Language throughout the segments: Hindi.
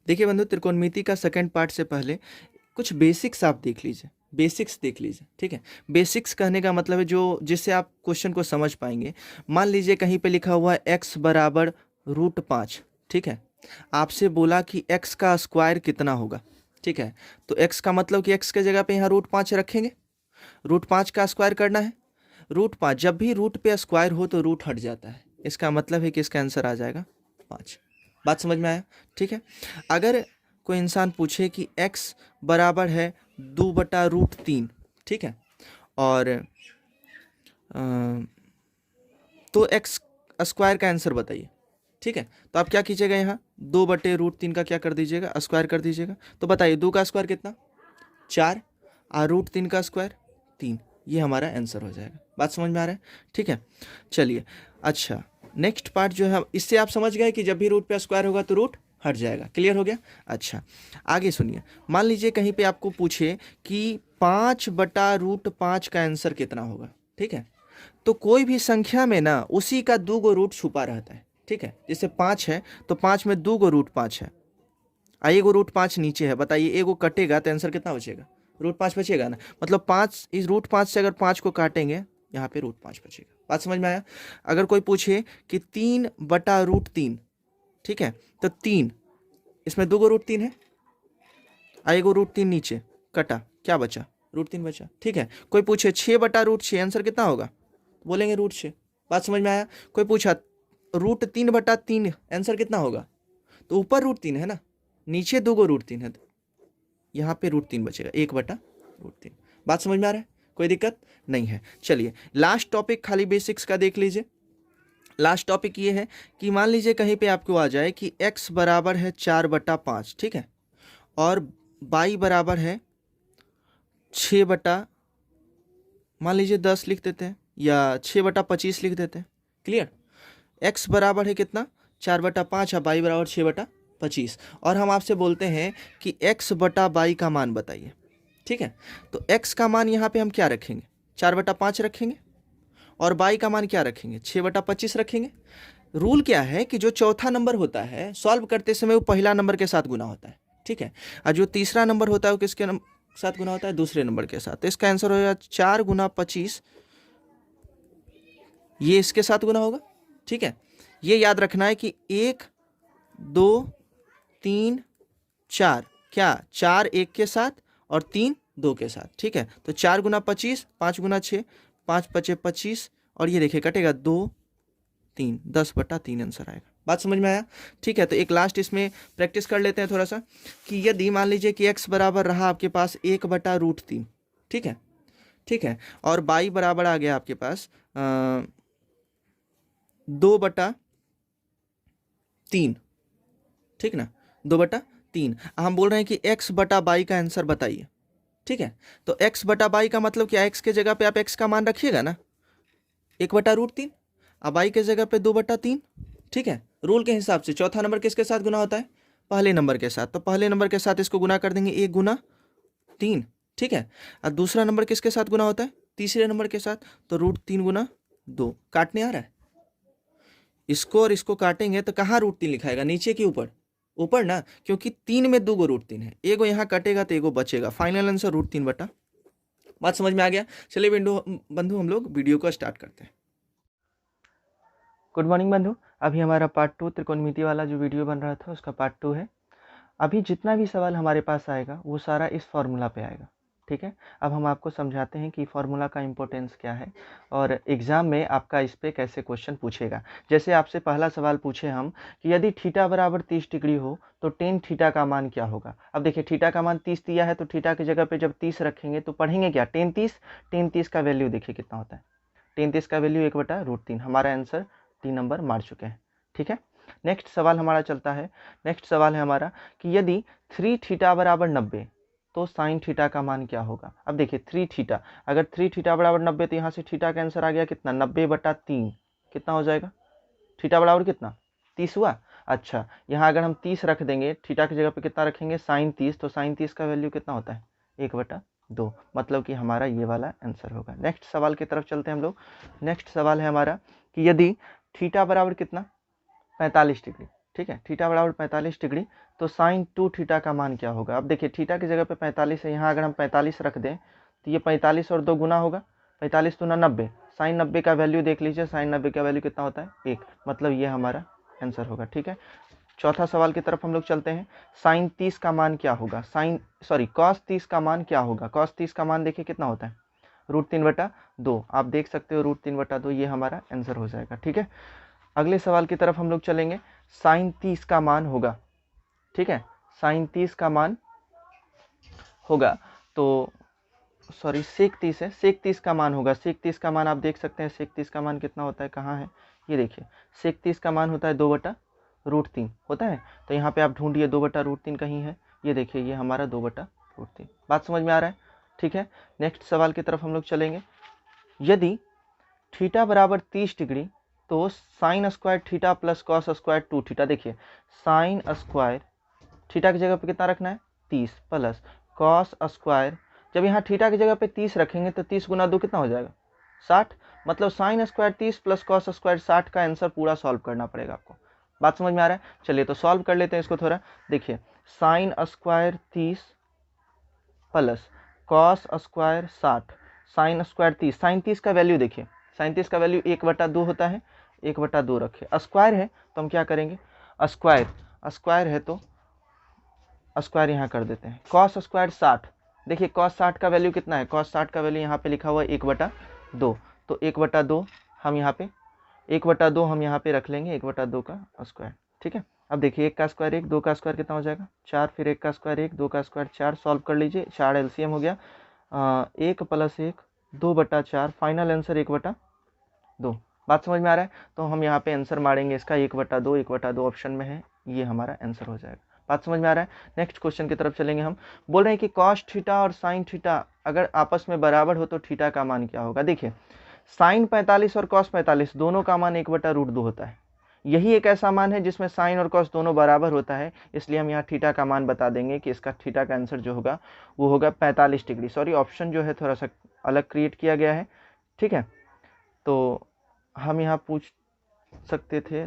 देखिए बंधु, त्रिकोणमिति का सेकंड पार्ट से पहले कुछ बेसिक्स आप देख लीजिए, बेसिक्स देख लीजिए, ठीक है। बेसिक्स कहने का मतलब है जो जिससे आप क्वेश्चन को समझ पाएंगे। मान लीजिए कहीं पे लिखा हुआ है x बराबर √5, ठीक है। आपसे बोला कि x का स्क्वायर कितना होगा, ठीक है। तो x का मतलब कि x के जगह पे यहाँ √5 रखेंगे, √5 का स्क्वायर करना है। √5, जब भी रूट पे स्क्वायर हो तो रूट हट जाता है, इसका मतलब है कि इसका आंसर आ जाएगा 5। बात समझ में आया, ठीक है। अगर कोई इंसान पूछे कि x बराबर है 2/√3, ठीक है, और तो x स्क्वायर का आंसर बताइए, ठीक है। तो आप क्या कीजिएगा, यहाँ 2/√3 का क्या कर दीजिएगा, स्क्वायर कर दीजिएगा। तो बताइए 2 का स्क्वायर कितना, 4, और √3 का स्क्वायर 3, ये हमारा आंसर हो जाएगा। बात समझ में आ रहा है, ठीक है। चलिए, अच्छा, नेक्स्ट पार्ट जो है, इससे आप समझ गए कि जब भी रूट पे स्क्वायर होगा तो रूट हट जाएगा। क्लियर हो गया। अच्छा, आगे सुनिए। मान लीजिए कहीं पे आपको पूछे कि 5/√5 का आंसर कितना होगा, ठीक है। तो कोई भी संख्या में ना उसी का 2 गो रूट छुपा रहता है, ठीक है। जैसे 5 है तो 5 में 2 गो √5 है, एगो √5 नीचे है। बताइए एगो कटेगा तो आंसर कितना बचेगा, √5 बचेगा ना। मतलब 5, इस √5 से अगर 5 को काटेंगे यहाँ पे √5 बचेगा। बात समझ में आया। अगर कोई पूछे कि 3/√3, ठीक है, तो 3, इसमें 2 गो √3 है, एगो √3 नीचे कटा, क्या बचा, √3 बचा, ठीक है। कोई पूछे 6/√6 आंसर कितना होगा, बोलेंगे √6। बात समझ में आया। कोई पूछा √3/3 आंसर कितना होगा, तो ऊपर √3 है ना, नीचे 2 गो √3 है, तो यहाँ पे √3 बचेगा, 1/√3। बात समझ में आ रहा है, कोई दिक्कत नहीं है। चलिए लास्ट टॉपिक खाली बेसिक्स का देख लीजिए। लास्ट टॉपिक ये है कि मान लीजिए कहीं पे आपको आ जाए कि x बराबर है 4/5, ठीक है, और y बराबर है 6 मान लीजिए 10 लिख देते हैं, या 6/25 लिख देते हैं। क्लियर। x बराबर है कितना, 4/5, और y बराबर 6/25, और हम आपसे बोलते हैं कि x/y का मान बताइए, ठीक है। तो x का मान यहाँ पे हम क्या रखेंगे, 4/5 रखेंगे, और y का मान क्या रखेंगे, 6/25 रखेंगे। रूल क्या है कि जो चौथा नंबर होता है सॉल्व करते समय वो पहला नंबर के साथ गुना होता है, ठीक है, और जो तीसरा नंबर होता है वो किसके साथ गुना होता है, दूसरे नंबर के साथ। तो इसका आंसर हो जाएगा 4 × 25, ये इसके साथ गुना होगा, ठीक है। ये याद रखना है कि 1, 2, 3, 4, क्या 4 1 के साथ और 3 2 के साथ, ठीक है। तो 4 × 25, 5 × 6, 5 × 25, और ये देखिए कटेगा 2, 3, 10/3 आंसर आएगा। बात समझ में आया, ठीक है। तो एक लास्ट इसमें प्रैक्टिस कर लेते हैं थोड़ा सा, कि यदि मान लीजिए कि x बराबर रहा आपके पास 1/√3, ठीक है, ठीक है, और y बराबर आ गया आपके पास 2/3, ठीक ना, 2/3। हम बोल रहे हैं कि x/y का आंसर बताइए, ठीक है। तो x/y का मतलब क्या, x के जगह पे आप x का मान रखिएगा ना, 1/√3, अब y के जगह पे 2/3, ठीक है। रूल के हिसाब से चौथा नंबर किसके साथ गुना होता है, पहले नंबर के साथ। तो पहले नंबर के साथ इसको गुना कर देंगे 1 × 3, ठीक है। और दूसरा नंबर किसके साथ गुना होता है, तीसरे नंबर के साथ। तो √3 × 2, काटने आ रहा है, इसको और इसको काटेंगे तो कहाँ √3 लिखाएगा, नीचे कि ऊपर, ऊपर ना, क्योंकि 3 में 2 गो √3 है, एगो यहाँ कटेगा तो एगो बचेगा। Final answer √3/। बात समझ में आ गया। चलिए बंधु हम लोग वीडियो को स्टार्ट करते हैं। गुड मॉर्निंग बंधु। अभी हमारा पार्ट 2 त्रिकोणमिति वाला जो वीडियो बन रहा था उसका पार्ट 2 है। अभी जितना भी सवाल हमारे पास आएगा वो सारा इस फॉर्मूला पे आएगा, ठीक है। अब हम आपको समझाते हैं कि फॉर्मूला का इंपॉर्टेंस क्या है और एग्ज़ाम में आपका इस पे कैसे क्वेश्चन पूछेगा। जैसे आपसे पहला सवाल पूछे हम कि यदि थीटा बराबर 30 डिग्री हो तो टेन थीटा का मान क्या होगा। अब देखिए थीटा का मान 30 दिया है, तो थीटा की जगह पे जब 30 रखेंगे तो पढ़ेंगे क्या, टेन 30 का वैल्यू देखिए कितना होता है, टेन 30 का वैल्यू 1/√3। हमारा आंसर 3 नंबर मार चुके हैं, ठीक है। नेक्स्ट सवाल हमारा चलता है। नेक्स्ट सवाल है हमारा कि यदि 3 थीटा बराबर 90 तो साइन थीटा का मान क्या होगा। अब देखिए 3 थीटा, अगर 3 थीटा बराबर 90 तो यहाँ से थीटा का आंसर आ गया कितना, 90/3, कितना हो जाएगा, थीटा बराबर कितना, 30 हुआ। अच्छा, यहाँ अगर हम 30 रख देंगे, थीटा की जगह पे कितना रखेंगे, साइन 30, तो साइन 30 का वैल्यू कितना होता है, 1/2, मतलब कि हमारा ये वाला आंसर होगा। नेक्स्ट सवाल की तरफ चलते हैं हम लोग। नेक्स्ट सवाल है हमारा कि यदि थीटा बराबर कितना, 45 डिग्री, ठीक है, थीटा बराबर 45 डिग्री, तो साइन 2 थीटा का मान क्या होगा। अब देखिए थीटा की जगह पे 45 है, यहाँ अगर हम 45 रख दें तो ये 45 और 2 गुना होगा, 45 दूना 90, साइन 90 का वैल्यू देख लीजिए, साइन 90 का वैल्यू कितना होता है 1, मतलब ये हमारा आंसर होगा। ठीक है, चौथा सवाल की तरफ हम लोग चलते हैं। साइन 30 का मान क्या होगा, कॉस 30 का मान क्या होगा। कॉस 30 का मान देखिए कितना होता है √3/2, आप देख सकते हो √3/2, ये हमारा आंसर हो जाएगा। ठीक है, अगले सवाल की तरफ हम लोग चलेंगे। साइन 30 का मान होगा, ठीक है, साइन 30 का मान होगा तो सेक 30 है, सेक 30 का मान होगा, सेक 30 का मान आप देख सकते हैं, सेक 30 का मान कितना होता है, कहाँ है, ये देखिए सेक 30 का मान होता है 2/√3 होता है, तो यहाँ पे आप ढूंढिए 2/√3 कहीं है, ये देखिए ये हमारा 2/√3। बात समझ में आ रहा है। ठीक है, नेक्स्ट सवाल की तरफ हम लोग चलेंगे। यदि थीटा बराबर 30 डिग्री तो sine square theta plus cos square 2 theta, देखिए साइन स्क्वायर थीटा की जगह पे कितना रखना है 30 प्लस कॉस स्क्वायर, जब यहाँ थीटा की जगह पे 30 रखेंगे तो 30 गुना 2 कितना हो जाएगा 60, मतलब sign square 30 plus cos square 60 का आंसर पूरा सॉल्व करना पड़ेगा आपको। बात समझ में आ रहा है। चलिए तो सॉल्व कर लेते हैं इसको थोड़ा। देखिए sine square 30 plus cos square 60, sine square 30, sine 30 का वैल्यू देखिए, साइन 30 का वैल्यू 1/2 होता है, 1/2 रखे, स्क्वायर है तो हम क्या करेंगे, स्क्वायर है तो स्क्वायर यहाँ कर देते हैं। कॉस स्क्वायर 60, देखिए कॉस 60 का वैल्यू कितना है, कॉस 60 का वैल्यू यहाँ पे लिखा हुआ है 1/2, तो 1/2 हम यहाँ पे 1/2 हम यहाँ पे रख लेंगे, 1/2 का स्क्वायर। ठीक है, अब देखिए 1 का स्क्वायर 1, 2 का स्क्वायर कितना हो जाएगा 4, फिर 1 का स्क्वायर 1, 2 का स्क्वायर 4, सॉल्व कर लीजिए, 4 एलसीएम हो गया, 1 + 1 2/4, फाइनल आंसर 1/2। बात समझ में आ रहा है, तो हम यहाँ पे आंसर मारेंगे इसका 1/2, 1/2 ऑप्शन में है, ये हमारा आंसर हो जाएगा। बात समझ में आ रहा है। नेक्स्ट क्वेश्चन की तरफ चलेंगे हम। बोल रहे हैं कि कॉस थीटा और साइन थीटा अगर आपस में बराबर हो तो थीटा का मान क्या होगा। देखिए साइन 45 और कॉस 45 दोनों का मान 1/√2 होता है, यही एक ऐसा मान है जिसमें साइन और कॉस दोनों बराबर होता है, इसलिए हम यहाँ थीटा का मान बता देंगे कि इसका थीटा का आंसर जो होगा वो होगा 45 डिग्री। सॉरी, ऑप्शन जो है थोड़ा सा अलग क्रिएट किया गया है। ठीक है, तो हम यहाँ पूछ सकते थे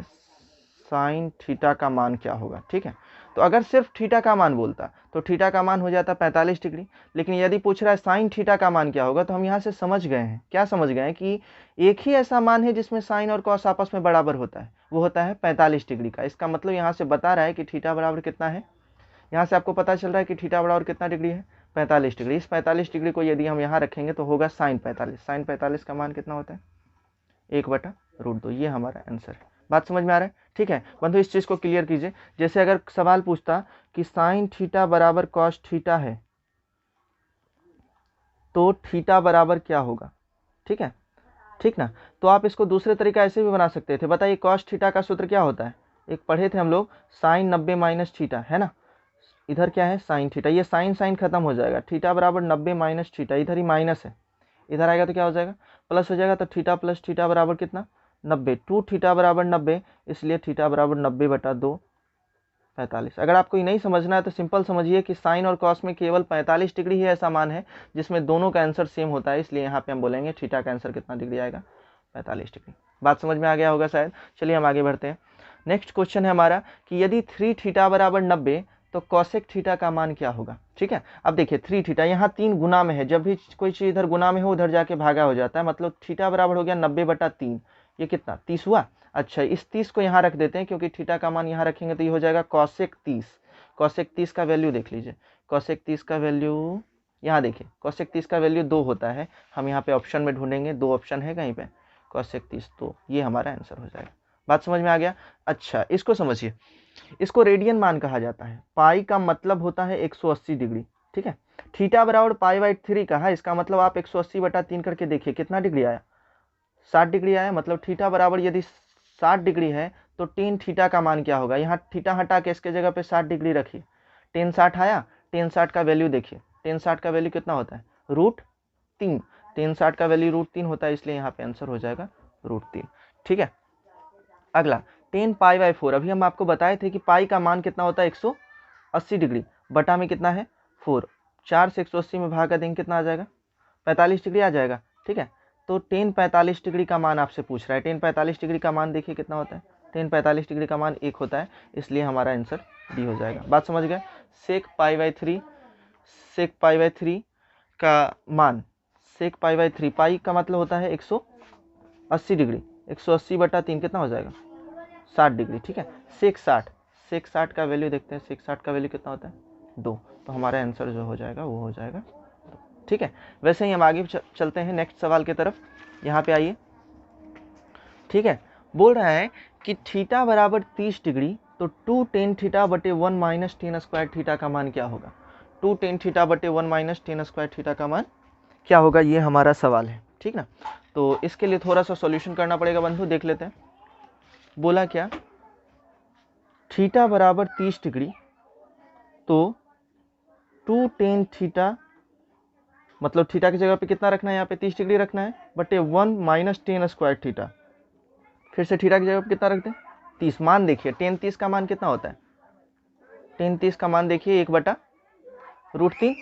साइन थीटा का मान क्या होगा। ठीक है, तो अगर सिर्फ थीटा का मान बोलता तो थीटा का मान हो जाता 45 डिग्री, लेकिन यदि पूछ रहा है साइन थीटा का मान क्या होगा, तो हम यहाँ से समझ गए हैं, क्या समझ गए हैं कि एक ही ऐसा मान है जिसमें साइन और कॉस आपस में बराबर होता है, वो होता है 45 डिग्री का। इसका मतलब यहाँ से बता रहा है कि थीटा बराबर कितना है, यहाँ से आपको पता चल रहा है कि थीटा बराबर कितना डिग्री है 45 डिग्री। इस 45 डिग्री को यदि हम यहाँ रखेंगे तो होगा साइन 45, साइन 45 का मान कितना होता है 1/√2, ये हमारा आंसर है। बात समझ में आ रहा है। ठीक है बंधु, इस चीज़ को क्लियर कीजिए, जैसे अगर सवाल पूछता कि साइन थीटा बराबर कॉस थीटा है तो थीटा बराबर क्या होगा। ठीक है, ठीक ना, तो आप इसको दूसरे तरीका ऐसे भी बना सकते थे। बताइए कॉस थीटा का सूत्र क्या होता है, एक पढ़े थे हम लोग, साइन 90 - थीटा, है ना, इधर क्या है साइन थीटा, ये साइन साइन खत्म हो जाएगा, थीटा बराबर 90 - थीटा, इधर ही माइनस है, इधर आएगा तो क्या हो जाएगा प्लस हो जाएगा, तो थीटा प्लस थीटा बराबर कितना 90, 2 थीटा बराबर 90, इसलिए थीटा बराबर 90/2 45। अगर आपको ये नहीं समझना है तो सिंपल समझिए कि साइन और कॉस में केवल 45 डिग्री ही ऐसा मान है जिसमें दोनों का आंसर सेम होता है, इसलिए यहाँ पे हम बोलेंगे थीटा का आंसर कितना डिग्री आएगा 45 डिग्री। बात समझ में आ गया होगा शायद। चलिए हम आगे बढ़ते हैं। नेक्स्ट क्वेश्चन है हमारा कि यदि 3 थीटा बराबर 90 तो कॉसेक थीटा का मान क्या होगा। ठीक है, अब देखिए 3 थीटा यहाँ 3 गुना में है, जब भी कोई चीज़ इधर गुना में हो उधर जाके भागा हो जाता है, मतलब थीटा बराबर हो गया 90/3, ये कितना 30 हुआ। अच्छा, इस 30 को यहाँ रख देते हैं क्योंकि थीटा का मान यहाँ रखेंगे तो ये हो जाएगा कॉसेक 30। कॉसेक 30 का वैल्यू देख लीजिए, कॉसेक 30 का वैल्यू यहाँ देखिए, कॉसेक 30 का वैल्यू 2 होता है, हम यहाँ पे ऑप्शन में ढूंढेंगे, 2 ऑप्शन है कहीं पे, कॉसेक 30 2, ये हमारा आंसर हो जाएगा। बात समझ में आ गया। अच्छा, इसको समझिए, इसको रेडियन मान कहा जाता है, पाई का मतलब होता है 180 डिग्री। ठीक है, थीटा बराबर π/3 कहा, इसका मतलब आप 180/3 करके देखिए कितना डिग्री आया 60 डिग्री आया, मतलब थीटा बराबर यदि 60 डिग्री है तो टेन थीटा का मान क्या होगा। यहाँ थीटा हटा के इसके जगह पे 60 डिग्री रखिए, टेन 60 आया, टेन 60 का वैल्यू देखिए, टेन 60 का वैल्यू कितना होता है √3, टेन 60 का वैल्यू √3 होता है, इसलिए यहाँ पे आंसर हो जाएगा √3। ठीक है, अगला 10 π/4, अभी हम आपको बताए थे कि पाई का मान कितना होता है 180 डिग्री, बटा में कितना है 4, 4 से 180 में भागा देंगे कितना आ जाएगा 45 डिग्री आ जाएगा। ठीक है, तो 10 45 डिग्री का मान आपसे पूछ रहा है, 10 45 डिग्री का मान देखिए कितना होता है tan 45 डिग्री का मान 1 होता है, इसलिए हमारा आंसर डी हो जाएगा। बात समझ गए। sec पाई बाई थ्री का मान, sec पाई बाई थ्री, पाई का मतलब होता है 180 डिग्री, 180/3 कितना हो जाएगा 60 डिग्री, ठीक है। sec 60 का वैल्यू देखते हैं, sec 60 का वैल्यू कितना होता है 2, तो हमारा आंसर जो हो जाएगा वो हो जाएगा, ठीक है। वैसे ही हम आगे चलते हैं नेक्स्ट सवाल की तरफ। यहाँ पे आइए, ठीक है। बोल रहा है कि थीटा बराबर 30 डिग्री, तो 2 tan थीटा बटे 1 माइनस tan स्क्वायर थीटा का मान क्या होगा। 2 tan थीटा बटे 1 माइनस tan स्क्वायर थीटा का मान क्या होगा, ये हमारा सवाल है, ठीक ना। तो इसके लिए थोड़ा सा सॉल्यूशन करना पड़ेगा बंधु, देख लेते हैं। बोला क्या, थीटा बराबर 30 डिग्री, तो 2 tan थीटा, मतलब थीटा की जगह पे कितना रखना है, यहाँ पे 30 डिग्री रखना है, बटे 1 माइनस tan स्क्वायर थीटा। फिर से थीटा की जगह पे कितना रख दें 30। मान देखिए tan 30 का मान कितना होता है, tan 30 का मान देखिए 1/√3,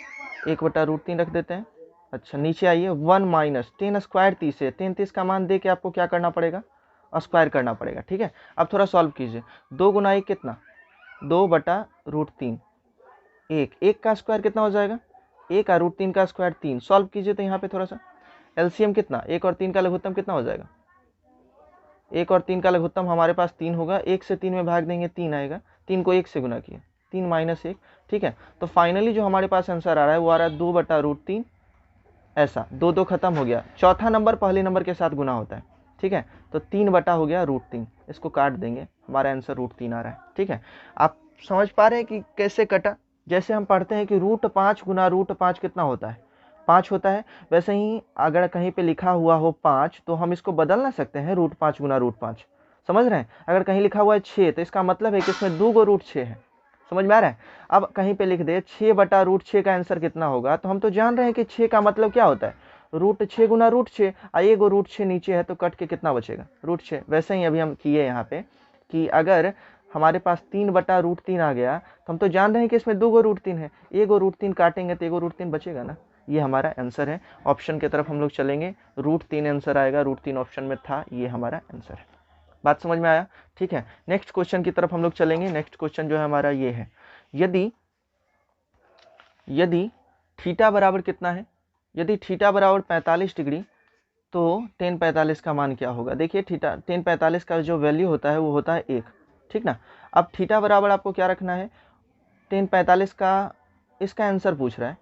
1/√3 रख देते हैं। अच्छा नीचे आइए, 1 माइनस tan स्क्वायर 30 है, tan 30 का मान दे के आपको क्या करना पड़ेगा, स्क्वायर करना पड़ेगा, ठीक है। अब थोड़ा सॉल्व कीजिए, 2 गुना 1 कितना 2/√3, 1 का स्क्वायर कितना हो जाएगा 1 और √3 का स्क्वायर 3। सॉल्व कीजिए तो यहाँ पे थोड़ा सा एलसीएम कितना, 1 और 3 का लघुत्तम कितना हो जाएगा, 1 और 3 का लघुत्तम हमारे पास 3 होगा, 1 से 3 में भाग देंगे 3 आएगा, 3 को 1 से गुना किया 3 माइनस 1, ठीक है। तो फाइनली जो हमारे पास आंसर आ रहा है वो आ रहा है 2/√3, ऐसा 2 खत्म हो गया, चौथा नंबर पहले नंबर के साथ गुना होता है, ठीक है। तो 3 हो गया √3, इसको काट देंगे, हमारा आंसर √3 आ रहा है, ठीक है। आप समझ पा रहे हैं कि कैसे कटा। जैसे हम पढ़ते हैं कि √5 गुना √5 कितना होता है 5 होता है, वैसे ही अगर कहीं पे लिखा हुआ हो 5 तो हम इसको बदल ना सकते हैं √5 गुना √5, समझ रहे हैं। अगर कहीं लिखा हुआ है 6 तो इसका मतलब है कि इसमें 2 √6 है, समझ में आ रहा है। अब कहीं पे लिख दे 6/√6 का आंसर कितना होगा, तो हम तो जान रहे हैं कि 6 का मतलब क्या होता है √6 गुना √6, एक √6 नीचे है तो कट के कितना बचेगा √6। वैसे ही अभी हम किए यहाँ पे कि अगर हमारे पास 3/√3 आ गया तो हम तो जान रहे हैं कि इसमें 2 √3 है, एक √3 काटेंगे तो 1 √3 बचेगा ना, ये हमारा आंसर है। ऑप्शन की तरफ हम लोग चलेंगे, √3 आंसर आएगा, √3 ऑप्शन में था, ये हमारा आंसर है। बात समझ में आया, ठीक है। नेक्स्ट क्वेश्चन की तरफ हम लोग चलेंगे। नेक्स्ट क्वेश्चन जो है हमारा ये है, यदि थीटा बराबर कितना है, यदि थीटा बराबर 45 डिग्री, तो tan 45 का मान क्या होगा। देखिए थीटा tan 45 का जो वैल्यू होता है वो होता है 1, ठीक ना। अब थीटा बराबर आपको क्या रखना है, tan 45 का, इसका आंसर पूछ रहा है,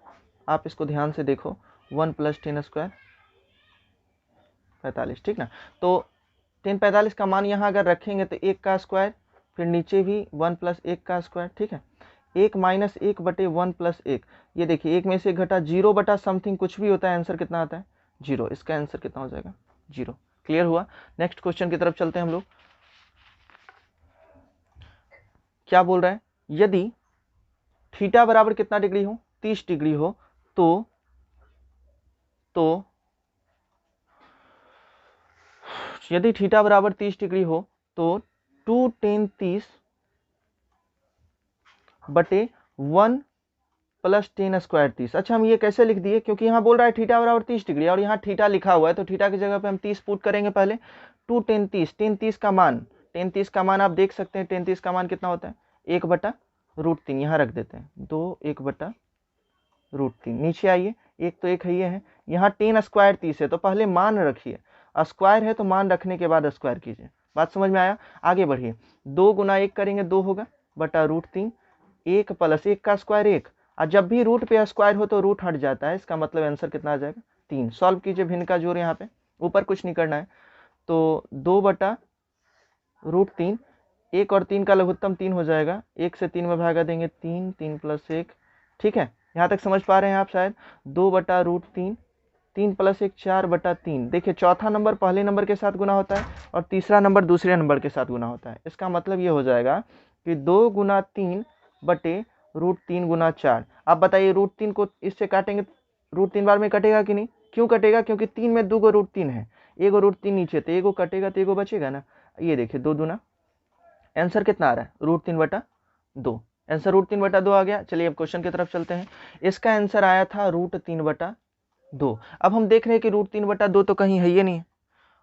आप इसको ध्यान से देखो, 1 + tan स्क्वायर 45, ठीक ना। तो tan 45 का मान यहाँ अगर रखेंगे तो 1 का स्क्वायर, फिर नीचे भी 1 + 1 का स्क्वायर, ठीक है। 1 माइनस 1/1 + 1, ये देखिए 1 में से 1 घटा 0 समथिंग कुछ भी होता है, आंसर कितना आता है 0, इसका आंसर कितना हो जाएगा 0। क्लियर हुआ। नेक्स्ट क्वेश्चन की तरफ चलते हैं हम लोग। क्या बोल रहा है, यदि थीटा बराबर कितना डिग्री हो 30 डिग्री हो, तो यदि थीटा बराबर 30 डिग्री हो तो 2 tan 30 बटे 1 + tan स्क्वायर 30। अच्छा हम ये कैसे लिख दिए, क्योंकि यहाँ बोल रहा है थीटा बराबर 30 डिग्री और यहाँ थीटा लिखा हुआ है, तो थीटा की जगह पे हम 30 पुट करेंगे पहले। 2 tan 30, tan 30 का मान, tan 30 का मान आप देख सकते हैं, tan 30 का मान कितना होता है 1/√3, यहाँ रख देते हैं 2 1/√3। नीचे आइए, एक तो एक है, यहाँ tan स्क्वायर 30 है तो पहले मान रखिए, स्क्वायर है तो मान रखने के बाद स्क्वायर कीजिए। बात समझ में आया, आगे बढ़िए। 2 गुना 1 करेंगे 2 होगा /√3, 1 + 1 का स्क्वायर 1, और जब भी रूट पे स्क्वायर हो तो रूट हट जाता है, इसका मतलब आंसर कितना आ जाएगा 3। सॉल्व कीजिए भिन्न का जोड़, यहाँ पे ऊपर कुछ नहीं करना है, तो 2/√3, 1 और 3 का लघुत्तम 3 हो जाएगा, 1 से 3 में भागा देंगे 3, 3 + 1, ठीक है। यहाँ तक समझ पा रहे हैं आप शायद। 2/√3, 3 + 1 4/3। देखिए चौथा नंबर पहले नंबर के साथ गुना होता है और तीसरा नंबर दूसरे नंबर के साथ गुना होता है, इसका मतलब ये हो जाएगा कि 2 गुना 3 बटे √3 गुना 4। आप बताइए √3 को इससे काटेंगे, √3 बार में कटेगा कि नहीं, क्यों कटेगा, क्योंकि 3 में 2 √3 है, 1 √3 नीचे, तो 1 कटेगा तो 1 बचेगा ना। ये देखिए 2 दूना, आंसर कितना आ रहा है √3/2, आंसर √3/2 आ गया। चलिए अब क्वेश्चन की तरफ चलते हैं। इसका आंसर आया था √3/2। अब हम देख रहे हैं कि √3/2 तो कहीं है ही नहीं,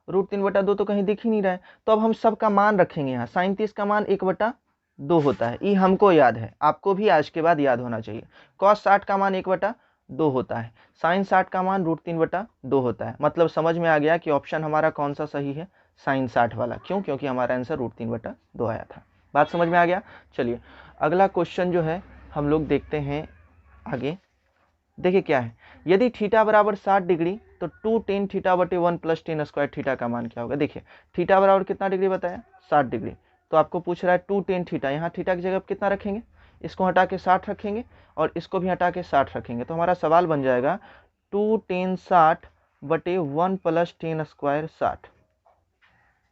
√3/2 तो कहीं दिख ही नहीं रहा है, तो अब हम सबका मान रखेंगे यहाँ। sin 30 का मान 1/2 होता है, ये हमको याद है, आपको भी आज के बाद याद होना चाहिए। cos 60 का मान 1/2 होता है, sin 60 का मान √3/2 होता है। मतलब समझ में आ गया कि ऑप्शन हमारा कौन सा सही है, sin 60 वाला। क्यों? क्योंकि हमारा आंसर √3/2 आया था। बात समझ में आ गया। चलिए अगला क्वेश्चन जो है हम लोग देखते हैं आगे। देखिए क्या है, यदि थीटा बराबर 60 डिग्री तो 2 tan थीटा बटे 1 + tan स्क्वायर थीटा का मान क्या होगा। देखिए थीटा बराबर कितना डिग्री बताया, 60 डिग्री, तो आपको पूछ रहा है 2 tan थीटा, यहाँ थीटा की जगह कितना रखेंगे, इसको हटा के 60 रखेंगे और इसको भी हटा के 60 रखेंगे, तो हमारा सवाल बन जाएगा 2 tan 60 बटे 1 + tan स्क्वायर 60।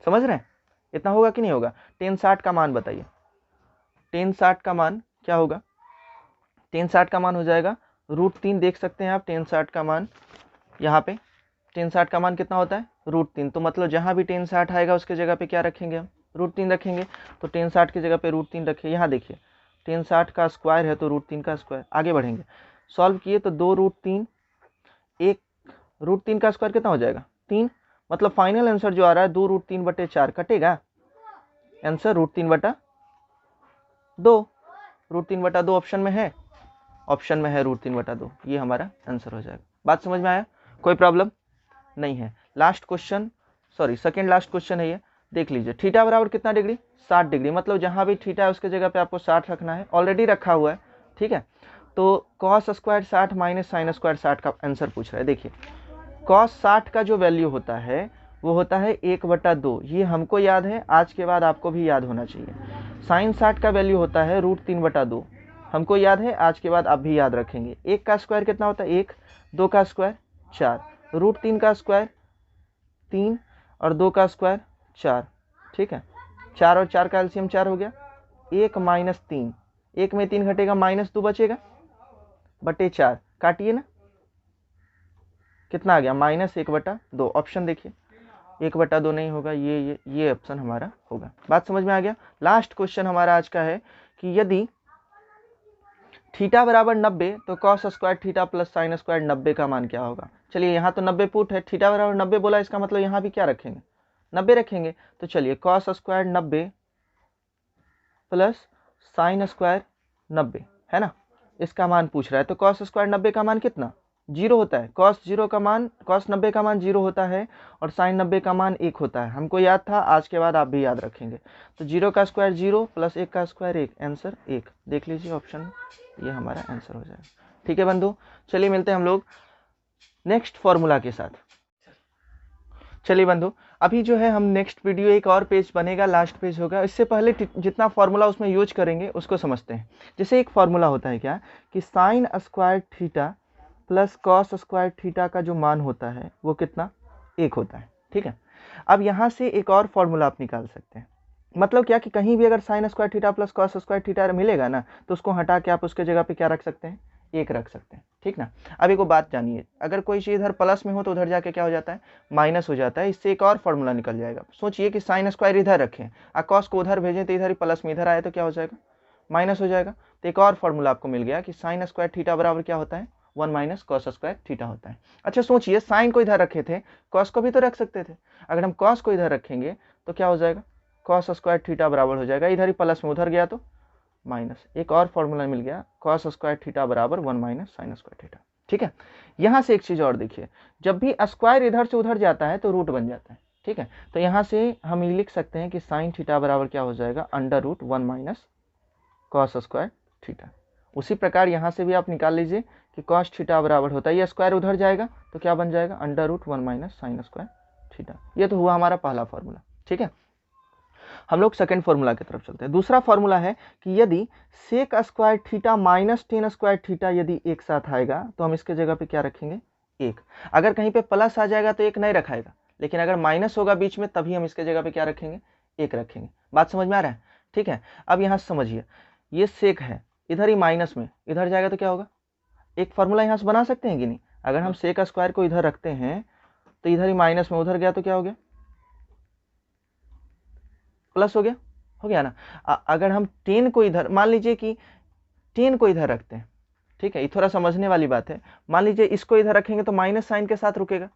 समझ रहे हैं, इतना होगा कि नहीं होगा। tan 60 का मान बताइए, tan 60 का मान क्या होगा, tan 60 का मान हो जाएगा √3। देख सकते हैं आप tan 60 का मान, यहाँ पे tan 60 का मान कितना होता है, √3। तो मतलब जहाँ भी tan 60 आएगा उसके जगह पे क्या रखेंगे हम, √3 रखेंगे। तो tan 60 की जगह पे √3 रखिए। यहाँ देखिए tan 60 का स्क्वायर है तो √3 का स्क्वायर। आगे बढ़ेंगे, सॉल्व किए तो 2 √3, एक √3 का स्क्वायर कितना हो जाएगा, 3। मतलब फाइनल आंसर जो आ रहा है 2 √3/4 कटेगा, आंसर √3/2। √3/2 ऑप्शन में है, ऑप्शन में है √3/2, ये हमारा आंसर हो जाएगा। बात समझ में आया, कोई प्रॉब्लम नहीं है। Last question, sorry second last question है ये, देख लीजिए। थीटा बराबर कितना डिग्री, 60 डिग्री। मतलब जहां भी थीटा है उसके जगह पे आपको 60 रखना है, ऑलरेडी रखा हुआ है, ठीक है। तो cos square 60 minus sin square 60 का आंसर पूछ रहा है। देखिए cos 60 का जो वैल्यू होता है वो होता है 1/2, ये हमको याद है, आज के बाद आपको भी याद होना चाहिए। sin 60 का वैल्यू होता है √3/2, हमको याद है, आज के बाद आप भी याद रखेंगे। 1 का स्क्वायर कितना होता है 1, 2 का स्क्वायर 4, √3 का स्क्वायर 3 और 2 का स्क्वायर 4, ठीक है। 4 और 4 का एलसीएम 4 हो गया, 1 माइनस 3, 1 में 3 घटेगा, -2 बचेगा बटे 4, काटिए ना, कितना आ गया, -1/2। ऑप्शन देखिए 1/2 नहीं होगा, ये ऑप्शन हमारा होगा। बात समझ में आ गया। लास्ट क्वेश्चन हमारा आज का है कि यदि थीटा बराबर 90 तो cos square theta plus sin square 90 का मान क्या होगा। चलिए यहाँ तो 90 पुट है, थीटा बराबर 90 बोला, इसका मतलब यहाँ भी क्या रखेंगे, 90 रखेंगे। तो चलिए cos square 90 plus sin square 90 है ना, इसका मान पूछ रहा है। तो cos स्क्वायर 90 का मान कितना, 0 होता है। cos 90 का मान 0 होता है और sin 90 का मान 1 होता है, हमको याद था, आज के बाद आप भी याद रखेंगे। तो 0 का स्क्वायर 0 प्लस 1 का स्क्वायर 1, आंसर 1। देख लीजिए ऑप्शन, ये हमारा आंसर हो जाएगा। ठीक है बंधु, चलिए मिलते हैं हम लोग नेक्स्ट फॉर्मूला के साथ। चलिए बंधु, अभी जो है हम नेक्स्ट वीडियो, एक और पेज बनेगा, लास्ट पेज होगा। इससे पहले जितना फॉर्मूला उसमें यूज करेंगे उसको समझते हैं। जैसे एक फॉर्मूला होता है क्या, कि sine square theta plus cos square theta का जो मान होता है वो कितना, 1 होता है, ठीक है। अब यहाँ से एक और फॉर्मूला आप निकाल सकते हैं। मतलब क्या, कि कहीं भी अगर sine square theta plus cos square theta मिलेगा ना, तो उसको हटा के आप उसके जगह पे क्या रख सकते हैं, 1 रख सकते हैं, ठीक ना। अब एक बात जानिए, अगर कोई चीज़ इधर प्लस में हो तो उधर जाके क्या हो जाता है, माइनस हो जाता है। इससे एक और फॉर्मूला निकल जाएगा। सोचिए कि साइन स्क्वायर इधर रखें और कॉस को उधर भेजें, तो इधर ही प्लस में इधर आए तो क्या हो जाएगा, माइनस हो जाएगा। तो एक और फॉर्मूला आपको मिल गया कि साइन स्क्वायर थीटा बराबर क्या होता है, 1 माइनस कॉस स्क्वायर थीटा होता है। अच्छा सोचिए, साइन को इधर रखे थे, कॉस को भी तो रख सकते थे। अगर हम कॉस को इधर रखेंगे तो क्या हो जाएगा, कॉस स्क्वायर थीटा बराबर हो जाएगा, इधर ही प्लस में उधर गया तो माइनस। एक और फॉर्मूला मिल गया, कॉस स्क्वायर थीटा बराबर 1 माइनस साइन स्क्वायर थीटा, ठीक है। यहाँ से एक चीज़ और देखिए, जब भी स्क्वायर इधर से उधर जाता है तो रूट बन जाता है, ठीक है। तो यहाँ से हम ये लिख सकते हैं कि साइन थीटा बराबर क्या हो जाएगा, √1 माइनस कॉस स्क्वायर थीटा। उसी प्रकार यहाँ से भी आप निकाल लीजिए कि कॉस थीटा बराबर होता है, ये स्क्वायर उधर जाएगा तो क्या बन जाएगा, √1 माइनस साइन स्क्वायर थीटा। ये तो हुआ हमारा पहला फॉर्मूला, ठीक है। हम लोग सेकंड फॉर्मूला की तरफ चलते हैं। दूसरा फॉर्मूला है कि यदि sec square theta minus tan square theta यदि एक साथ आएगा तो हम इसके जगह पे क्या रखेंगे, 1। अगर कहीं पे प्लस आ जाएगा तो 1 नहीं रखाएगा, लेकिन अगर माइनस होगा बीच में तभी हम इसके जगह पे क्या रखेंगे, 1 रखेंगे। बात समझ में आ रहा है, ठीक है। अब यहाँ समझिए, ये सेक है, इधर ही माइनस में इधर जाएगा तो क्या होगा, एक फॉर्मूला यहाँ से बना सकते हैं कि नहीं। अगर हम सेक स्क्वायर को इधर रखते हैं तो इधर ही माइनस में उधर गया तो क्या हो गया, प्लस हो गया ना। अगर हम 10 को इधर, मान लीजिए कि 10 को इधर रखते हैं, ठीक है, ये थोड़ा समझने वाली बात है। मान लीजिए इसको इधर रखेंगे तो माइनस साइन के साथ रुकेगा,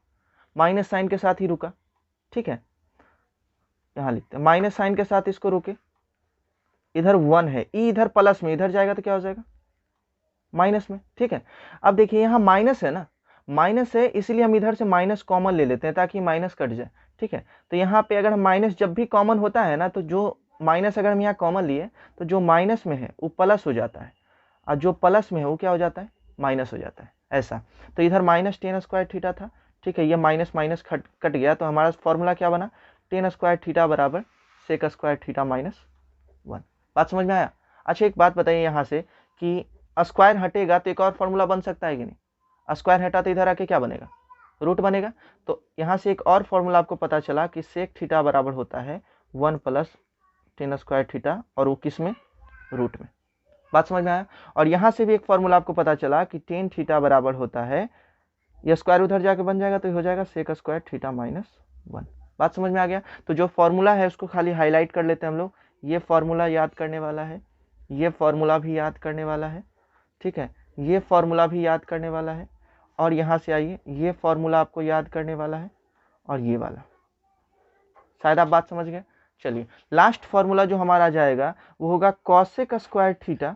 माइनस साइन के साथ ही रुका, ठीक है, यहाँ लिखते हैं माइनस साइन के साथ इसको रोके, इधर 1 है, ई इधर प्लस में, इधर जाएगा तो क्या हो जाएगा माइनस में। ठीक है, अब देखिए यहाँ माइनस है ना, माइनस है इसलिए हम इधर से माइनस कॉमन ले लेते हैं ताकि माइनस कट जाए। ठीक है, तो यहाँ पे अगर हम माइनस जब भी कॉमन होता है ना, तो जो माइनस अगर हम यहाँ कॉमन लिए तो जो माइनस में है वो प्लस हो जाता है, और जो प्लस में है वो क्या हो जाता है माइनस हो जाता है, ऐसा। तो इधर माइनस टेन स्क्वायर थीटा था। ठीक है, ये माइनस माइनस कट गया, तो हमारा फॉर्मूला क्या बना, टेन स्क्वायर थीटा बराबर सेक स्क्वायर थीटा माइनस 1। बात समझ में आया। अच्छा एक बात बताइए यहाँ से कि स्क्वायर हटेगा तो एक और फॉर्मूला बन सकता है कि नहीं, स्क्वायर हटा तो इधर आके क्या बनेगा रूट बनेगा। तो यहाँ से एक और फॉर्मूला आपको पता चला कि सेक थीटा बराबर होता है 1 प्लस टेन स्क्वायर थीटा, और वो किस में रूट में। बात समझ में आया। और यहाँ से भी एक फॉर्मूला आपको पता चला कि टेन थीटा बराबर होता है, ये स्क्वायर उधर जाके बन जाएगा तो हो जाएगा सेक स्क्वायर थीटा माइनस 1। बात समझ में आ गया। तो जो फॉर्मूला है उसको खाली हाईलाइट कर लेते हैं हम लोग, ये फॉर्मूला याद करने वाला है, ये फॉर्मूला भी याद करने वाला है। ठीक है, ये फॉर्मूला भी याद करने वाला है, और यहाँ से आइए ये फॉर्मूला आपको याद करने वाला है, और ये वाला। शायद आप बात समझ गए। चलिए लास्ट फॉर्मूला जो हमारा जाएगा वो होगा cosec square theta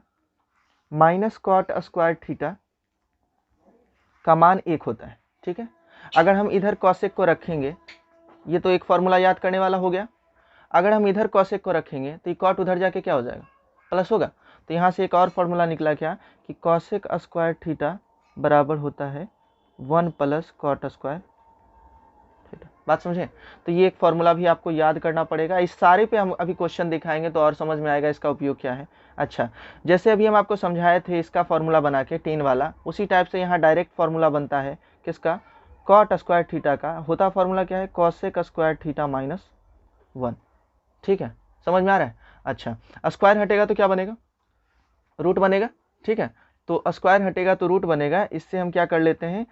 minus cot square theta का मान 1 होता है। ठीक है, अगर हम इधर कॉसेक को रखेंगे, ये तो एक फॉर्मूला याद करने वाला हो गया, अगर हम इधर कॉसेक को रखेंगे तो ये कॉट उधर जाके क्या हो जाएगा प्लस होगा। तो यहाँ से एक और फॉर्मूला निकला क्या कि कॉसेक स्क्वायर थीटा बराबर होता है 1 प्लस कॉट स्क्वायर थीटा। बात समझे। तो ये एक फॉर्मूला भी आपको याद करना पड़ेगा। इस सारे पे हम अभी क्वेश्चन दिखाएंगे तो और समझ में आएगा इसका उपयोग क्या है। अच्छा, जैसे अभी हम आपको समझाए थे इसका फॉर्मूला बना के टेन वाला, उसी टाइप से यहाँ डायरेक्ट फॉर्मूला बनता है किसका, कॉट स्क्वायर थीटा का। होता फॉर्मूला क्या है, कॉसेक स्क्वायर थीटा माइनस 1। ठीक है, समझ में आ रहा है। अच्छा, स्क्वायर हटेगा तो क्या बनेगा, रूट बनेगा। ठीक है, तो स्क्वायर हटेगा तो रूट बनेगा। इससे हम क्या कर लेते हैं,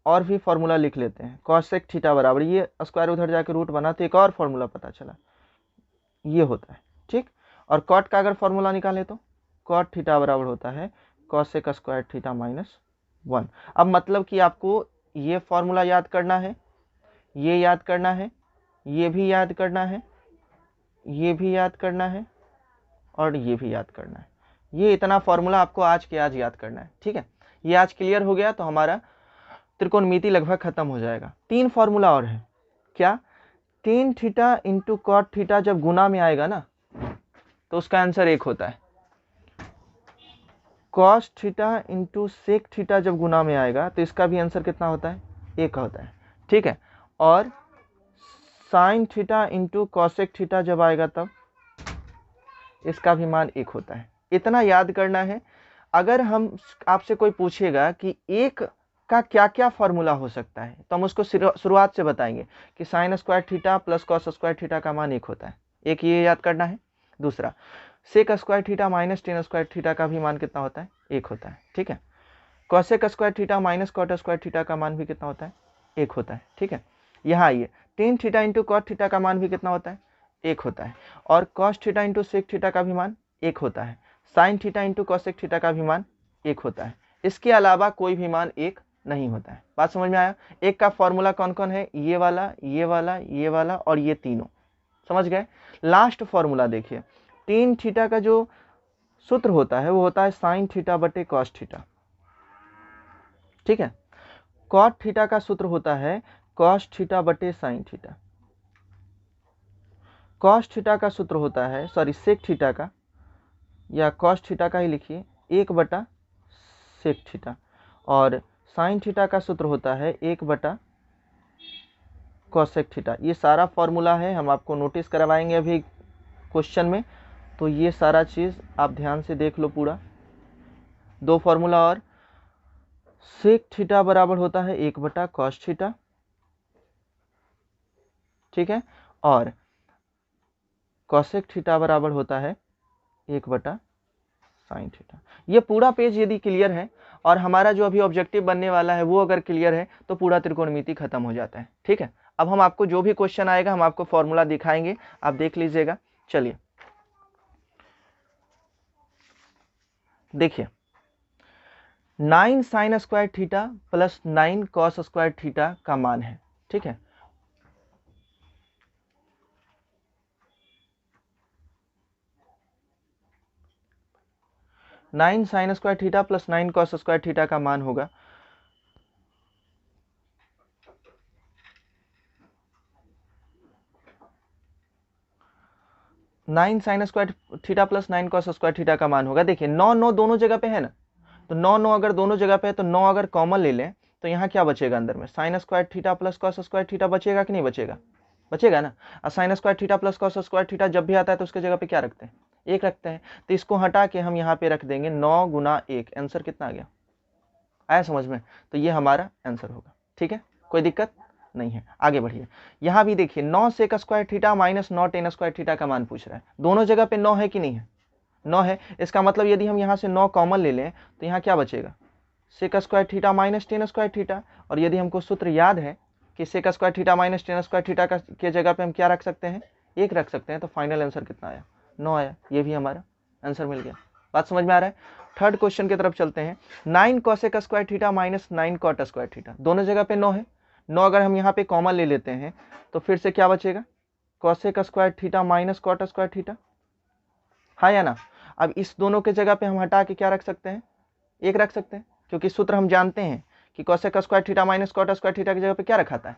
और भी फॉर्मूला लिख लेते हैं। कॉसेक थीटा बराबर, ये स्क्वायर उधर जाके रूट बना तो एक और फॉर्मूला पता चला, ये होता है। ठीक, और कॉट का अगर फॉर्मूला निकाले तो कॉट थीटा बराबर होता है कॉसेक स्क्वायर थीटा माइनस 1। अब मतलब कि आपको ये फॉर्मूला याद करना है, ये याद करना है, ये भी याद करना है, ये भी याद करना है, और ये भी याद करना है। ये इतना फॉर्मूला आपको आज के आज याद करना है। ठीक है, ये आज क्लियर हो गया तो हमारा त्रिकोणमिति लगभग खत्म हो जाएगा। 3 फॉर्मूला और है क्या, tan theta into cot theta जब गुना में आएगा ना तो उसका आंसर 1 होता है। Cos theta into sec theta जब गुना में आएगा तो इसका भी आंसर कितना होता है, 1 होता है। ठीक है, और sign theta into cosec theta जब आएगा तब इसका भी मान 1 होता है। इतना याद करना है। अगर हम आपसे कोई पूछेगा कि 1 का क्या क्या फॉर्मूला हो सकता है तो हम उसको शुरुआत से बताएंगे कि sine square theta plus cos square theta का मान 1 होता है। एक ये याद करना है। दूसरा, sec square theta minus tan square theta का भी मान कितना होता है, 1 होता है। ठीक है, cosec square theta minus cot square theta का मान भी कितना होता है, 1 होता है। ठीक है, यहाँ आइए, tan theta into cot theta का मान भी कितना होता है, 1 होता है, और cos theta into sec theta का भी मान 1 होता है, sine theta into cosec theta का भी मान 1 होता है। इसके अलावा कोई भी मान 1 नहीं होता है। बात समझ में आया। 1 का फॉर्मूला कौन कौन है, ये वाला, ये वाला, ये वाला और ये तीनों। समझ गए। लास्ट फॉर्मूला देखिए, टेन थीटा का जो सूत्र होता है वो होता है साइन थीटा बटे कॉस थीटा। ठीक है, कॉट थीटा का सूत्र होता है कॉस थीटा बटे साइन थीटा। कॉस थीटा का सूत्र होता है, सॉरी सेक थीटा का, या कॉस थीटा का ही लिखिए, 1 बटा सेक थीटा, और साइन थीटा का सूत्र होता है 1 बटा कॉसेक थीटा। ये सारा फॉर्मूला है, हम आपको नोटिस करवाएंगे अभी क्वेश्चन में, तो ये सारा चीज़ आप ध्यान से देख लो पूरा। 2 फॉर्मूला और, सेक थीटा बराबर होता है 1 बटा कॉस थीटा। ठीक है, और कॉसेक थीटा बराबर होता है 1 बटा साइन थीटा। ये पूरा पेज यदि क्लियर है और हमारा जो अभी ऑब्जेक्टिव बनने वाला है वो अगर क्लियर है तो पूरा त्रिकोणमिति खत्म हो जाता है। ठीक है, अब हम आपको जो भी क्वेश्चन आएगा हम आपको फॉर्मूला दिखाएंगे, आप देख लीजिएगा। चलिए देखिए, 9 sine square theta plus 9 cos square theta का मान है। ठीक है, 9 sine square theta plus 9 cos square theta का मान होगा 9 sine square theta plus 9 cos square theta का मान होगा। देखिए 9 9 दोनों जगह पे है ना, तो 9 9 अगर दोनों जगह पे है तो 9 अगर कॉमन ले लें तो यहाँ क्या बचेगा अंदर में, sine square theta plus cos square theta बचेगा कि नहीं बचेगा, बचेगा ना। और sine square theta plus cos square theta जब भी आता है तो उसके जगह पे क्या रखते हैं, एक रखते हैं। तो इसको हटा के हम यहाँ पे रख देंगे 9 गुना 1, आंसर कितना आ गया, आया समझ में। तो ये हमारा आंसर होगा, ठीक है, कोई दिक्कत नहीं है। आगे बढ़िए, यहाँ भी देखिए 9 sec square theta minus 9 tan square theta का मान पूछ रहा है। दोनों जगह पे 9 है कि नहीं है, 9 है। इसका मतलब यदि हम यहाँ से 9 कॉमन ले लें तो यहाँ क्या बचेगा, sec square theta minus tan square theta. और यदि हमको सूत्र याद है कि sec square theta minus tan square theta का के जगह पे हम क्या रख सकते हैं, एक रख सकते हैं। तो फाइनल आंसर कितना आया, 9 आया। ये भी हमारा आंसर मिल गया। बात समझ में आ रहा है। थर्ड क्वेश्चन की तरफ चलते हैं। 9 cosec square theta minus 9 cot square theta, दोनों जगह पे 9 है। 9 अगर हम यहाँ पे कॉमन ले लेते हैं तो फिर से क्या बचेगा, cosec square theta minus cot square theta, हाँ या ना। अब इस दोनों के जगह पे हम हटा के क्या रख सकते हैं, एक रख सकते हैं, क्योंकि सूत्र हम जानते हैं कि cosec square theta minus cot square theta की जगह पे क्या रखा है,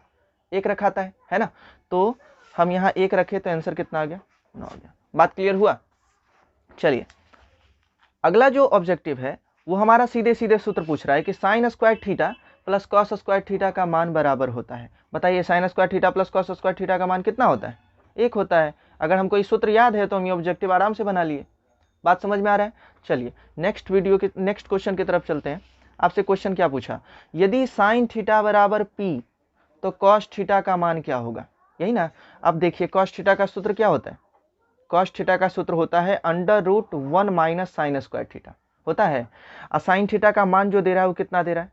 एक रखा है ना। तो हम यहाँ एक रखे तो आंसर कितना आ गया, 9 आ गया। बात क्लियर हुआ। चलिए अगला जो ऑब्जेक्टिव है वो हमारा सीधे सीधे सूत्र पूछ रहा है कि sine square theta plus cos square theta का मान बराबर होता है। बताइए sine square theta plus cos square theta का मान कितना होता है, एक होता है। अगर हमको ये सूत्र याद है तो हम ये ऑब्जेक्टिव आराम से बना लिए। बात समझ में आ रहा है। चलिए नेक्स्ट क्वेश्चन की तरफ चलते हैं। आपसे क्वेश्चन क्या पूछा, यदि साइन थीटा बराबर पी तो कॉस थीटा का मान क्या होगा, यही ना। अब देखिए कॉस थीटा का सूत्र क्या होता है, कॉस थीटा का सूत्र होता है √1 माइनस साइन स्क्वायर थीटा होता है। और साइन थीटा का मान जो दे रहा है वो कितना दे रहा है,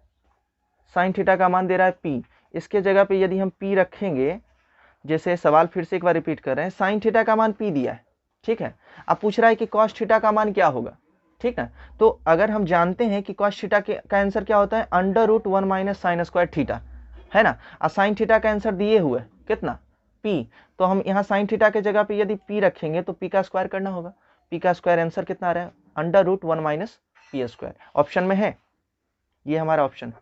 साइन थीटा का मान दे रहा है पी। इसके जगह पे यदि हम पी रखेंगे, जैसे सवाल फिर से एक बार रिपीट कर रहे हैं, साइन थीटा का मान पी दिया है, ठीक है। अब पूछ रहा है कि कॉस थीटा का मान क्या होगा, ठीक है। तो अगर हम जानते हैं कि कॉस थीटा का आंसर क्या होता है, √1 माइनस साइन स्क्वायर थीटा, है ना। और साइन थीटा का आंसर दिए हुए कितना, पी। तो हम यहाँ साइन थीटा के जगह पे यदि पी रखेंगे तो पी का स्क्वायर करना होगा। पी का स्क्वायर आंसर कितना आ रहा है, √1 माइनस पी स्क्वायर। ऑप्शन में है, ये हमारा ऑप्शन है,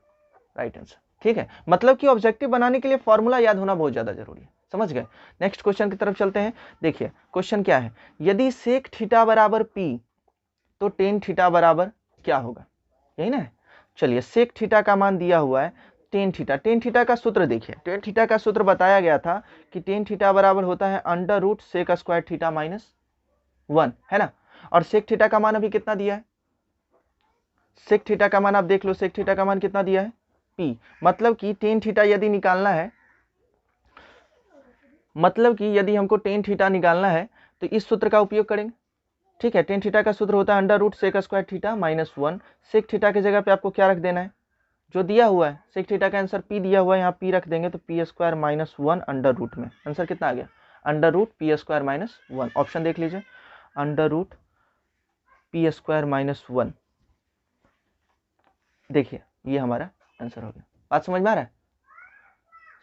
राइट आंसर, ठीक है। मतलब कि ऑब्जेक्टिव बनाने के लिए फॉर्मूला याद होना बहुत ज्यादा जरूरी है, समझ गए। नेक्स्ट क्वेश्चन की तरफ चलते हैं। देखिए क्वेश्चन क्या है, यदि सेक थीटा बराबर पी तो टेन थीटा बराबर क्या होगा, यही ना है। चलिए सेक थीटा का मान दिया हुआ है टेन थीटा। टेन थीटा का सूत्र देखिए, टेन थीटा का सूत्र बताया गया था कि टेन थीटा बराबर होता है √सेक स्क्वायर थीटा माइनस 1, है ना। और सेक थीटा का मान अभी कितना दिया है, सेक थीटा का मान आप देख लो, सेक थीटा का मान कितना दिया है, पी। मतलब कि टेन थीटा यदि निकालना है, मतलब कि यदि हमको टेन थीटा निकालना है तो इस सूत्र का उपयोग करेंगे, ठीक है। टेन थीटा का सूत्र होता है √sec square theta minus 1। Sec theta की जगह पे आपको क्या रख देना है, जो दिया हुआ है, सेक थीटा का आंसर पी दिया हुआ है, यहाँ पी रख देंगे तो p square minus 1 under root में। आंसर कितना आ गया, √पी स्क्वायर माइनस 1। ऑप्शन देख लीजिए, √पी स्क्वायर माइनस 1। देखिए ये हमारा आंसर हो गया। बात समझ में आ रहा है,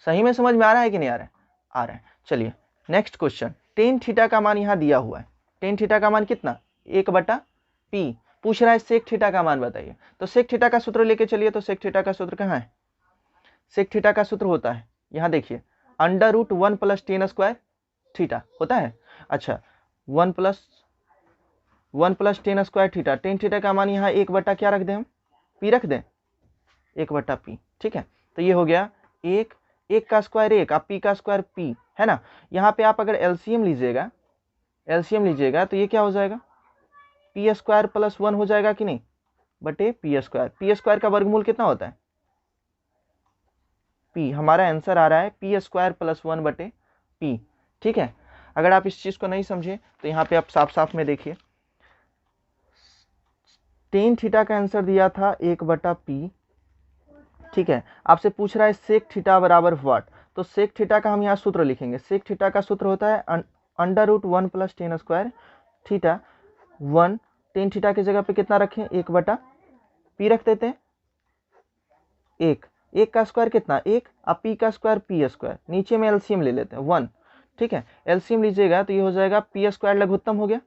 सही में समझ में आ रहा है कि नहीं आ रहा है, आ रहा है। चलिए नेक्स्ट क्वेश्चन, टेन थीटा का मान यहाँ दिया हुआ है। टेन थीटा का मान कितना, 1/p। पूछ रहा है सेक थीटा का मान बताइए। तो सेक थीटा का सूत्र लेके चलिए। तो सेक थीटा का सूत्र कहाँ है, सेक थीटा का सूत्र होता है, यहाँ देखिए, √1 प्लस टेन स्क्वायर थीटा होता है। अच्छा 1 plus ten square theta, tan theta का मान यहाँ 1/ क्या रख दें हम, पी रख दें, 1/p, ठीक है। तो ये हो गया एक का स्क्वायर एक, आप पी का स्क्वायर पी, है ना। यहाँ पे आप अगर एलसीएम लीजिएगा, तो ये क्या हो जाएगा, पी स्क्वायर प्लस 1 हो जाएगा कि नहीं, बटे पी स्क्वायर। पी स्क्वायर का वर्गमूल कितना होता है, पी। हमारा आंसर आ रहा है पी स्क्वायर प्लस 1 बटे पी, ठीक है। अगर आप इस चीज को नहीं समझे तो यहाँ पे आप साफ साफ में देखिए, टेन थीटा का आंसर दिया था 1/p, ठीक है। आपसे पूछ रहा है सेक थीटा बराबर व्हाट। तो सेक थीटा का हम यहाँ सूत्र लिखेंगे। सेक थीटा का सूत्र होता है √1 plus ten square theta 1। Tan theta की जगह पे कितना रखें, 1/p रख देते हैं। एक का स्क्वायर कितना, एक। अब पी का स्क्वायर पी स्क्वायर, नीचे में एलसीएम ले लेते हैं 1, ठीक है। एलसीएम लीजिएगा तो ये हो जाएगा पी स्क्वायर लघुत्तम हो गया,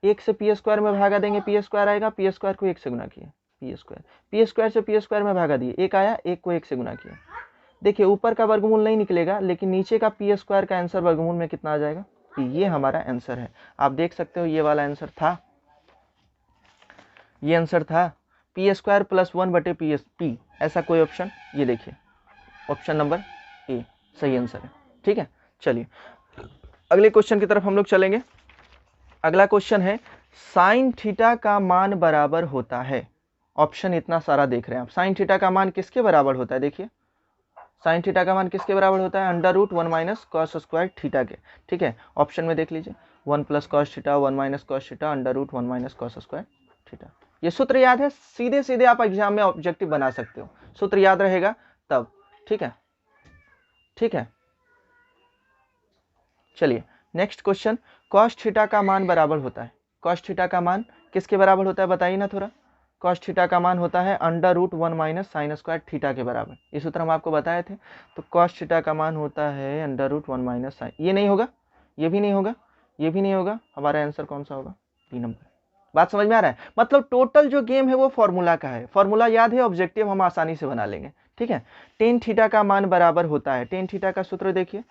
एक से पी स्क्वायर में भागा देंगे, पी स्क्वायर आएगा, पी स्क्वायर को एक से गुना किया, पी स्क्वायर से पी स्क्वायर में भागा दिए, एक आया, एक को एक से गुना किया। देखिए ऊपर का वर्गमूल नहीं निकलेगा, लेकिन नीचे का पी स्क्वायर का आंसर वर्गमूल में कितना आ जाएगा, ये हमारा आंसर है। आप देख सकते हो ये वाला आंसर था, ये आंसर था पी स्क्वायर प्लस 1/पी, ऐसा कोई ऑप्शन, ये देखिए ऑप्शन नंबर ए सही आंसर है। ठीक है, चलिए अगले क्वेश्चन की तरफ हम लोग चलेंगे। अगला क्वेश्चन है साइन थीटा का मान बराबर होता है, ऑप्शन इतना सारा देख रहे हैं आप, साइन थीटा का मान किसके बराबर होता है, देखिए साइन थीटा का मान किसके बराबर होता है, √1 माइनस कॉस स्क्वायर थीटा के। ठीक है, ऑप्शन में देख लीजिए 1 plus cos theta, 1 minus cos theta, √1 minus cos square theta. ये सूत्र याद है, सीधे सीधे आप एग्जाम में ऑब्जेक्टिव बना सकते हो, सूत्र याद रहेगा तब। ठीक है, ठीक है, चलिए नेक्स्ट क्वेश्चन, कॉस थीटा का मान बराबर होता है, कॉस थीटा का मान किसके बराबर होता है बताइए ना थोड़ा। कॉस थीटा का मान होता है √1 माइनस साइन स्क्वायर थीटा के बराबर, ये सूत्र हम आपको बताए थे। तो कॉस थीटा का मान होता है √1 माइनस साइन, ये नहीं होगा, ये भी नहीं होगा, ये भी नहीं होगा, हमारा आंसर कौन सा होगा, बी नंबर। बात समझ में आ रहा है, मतलब टोटल जो गेम है वो फॉर्मूला का है, फॉर्मूला याद है, ऑब्जेक्टिव हम आसानी से बना लेंगे। ठीक है, टेन थीटा का मान बराबर होता है, टेन थीटा का सूत्र देखिए,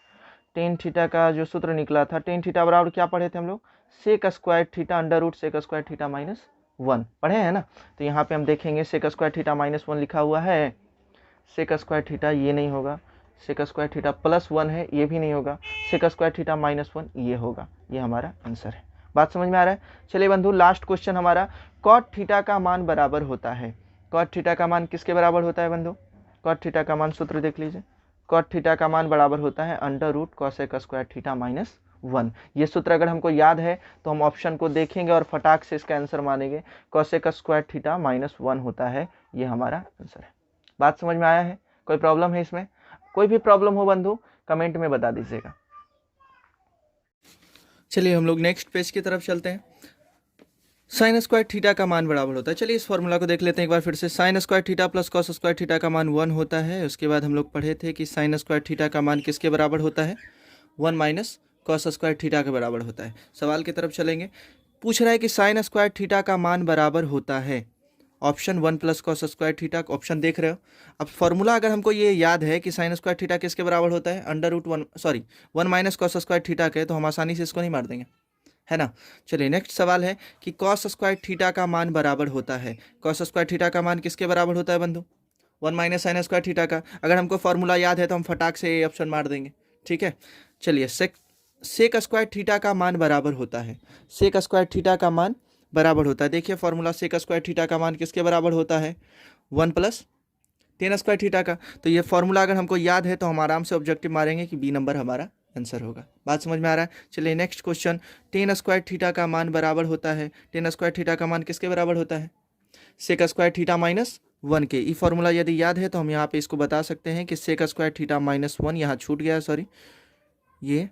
टेन थीटा का जो सूत्र निकला था, टेन थीटा बराबर क्या पढ़े थे हम लोग, sec square theta √ sec square theta -1 पढ़े हैं ना। तो यहाँ पे हम देखेंगे सेक स्क्वायर थीटा -1 लिखा हुआ है, सेक स्क्वायर थीटा ये नहीं होगा, सेक स्क्वायर थीटा +1 है, ये भी नहीं होगा, सेक स्क्वायर थीटा -1 ये होगा, ये हमारा आंसर है। बात समझ में आ रहा है। चलिए बंधु लास्ट क्वेश्चन हमारा, कॉट थीटा का मान बराबर होता है, कॉट थीटा का मान किसके बराबर होता है बंधु, कॉट थीटा का मान सूत्र देख लीजिए, कॉट थीटा का मान बराबर होता है √ कोसेक स्क्वायर थीटा -1। ये सूत्र अगर हमको याद है तो हम ऑप्शन को देखेंगे और फटाक से इसका आंसर मानेंगे, कोसेक स्क्वायर थीटा -1 होता है, ये हमारा आंसर है। बात समझ में आया है, कोई प्रॉब्लम है इसमें, कोई भी प्रॉब्लम हो बंधु कमेंट में बता दीजिएगा। चलिए हम लोग नेक्स्ट पेज की तरफ चलते हैं। साइन स्क्वायर थीटा का मान बराबर होता है, चलिए इस फॉर्मूला को देख लेते हैं एक बार फिर से। Sine square theta plus cos square theta का मान 1 होता है। उसके बाद हम लोग पढ़े थे कि साइन स्क्वायर थीटा का मान किसके बराबर होता है, 1 माइनस कॉस स्क्वायर थीटा के बराबर होता है। सवाल की तरफ चलेंगे, पूछ रहा है कि साइन स्क्वायर थीटा का मान बराबर होता है, option 1 plus cos square theta, option देख रहे हो। अब फॉर्मूला अगर हमको ये याद है कि साइन स्क्वायर थीटा किसके बराबर होता है, √1 माइनस कॉस स्क्वायर थीटा के, तो हम आसानी से इसको नहीं मार देंगे, है ना। चलिए नेक्स्ट सवाल है कि कॉस स्क्वायर थीटा का मान बराबर होता है, कॉस स्क्वायर थीटा का मान किसके बराबर होता है बंधु, 1 माइनस साइन स्क्वायर थीटा का। अगर हमको फॉर्मूला याद है तो हम फटाक से ये ऑप्शन मार देंगे। ठीक है, चलिए सेक स्क्वायर थीटा का मान बराबर होता है, सेक स्क्वायर थीटा का मान बराबर होता है। देखिए फॉर्मूला, सेक स्क्वायर थीटा का मान किसके बराबर होता है, 1 प्लस टेन स्क्वायर थीटा का। तो ये फॉर्मूला अगर हमको याद है तो हम आराम से ऑब्जेक्टिव मारेंगे कि बी नंबर हमारा आंसर होगा। बात समझ में आ रहा है। चलिए next question, ten square theta का मान बराबर होता है, टेन स्क्वायर थीटा का मान किसके बराबर होता है, सेक स्क्वायर थीटा -1 के। ये फॉर्मूला यदि याद है तो हम यहाँ पे इसको बता सकते हैं कि सेक स्क्वायर थीटा -1, यहाँ छूट गया सॉरी, ये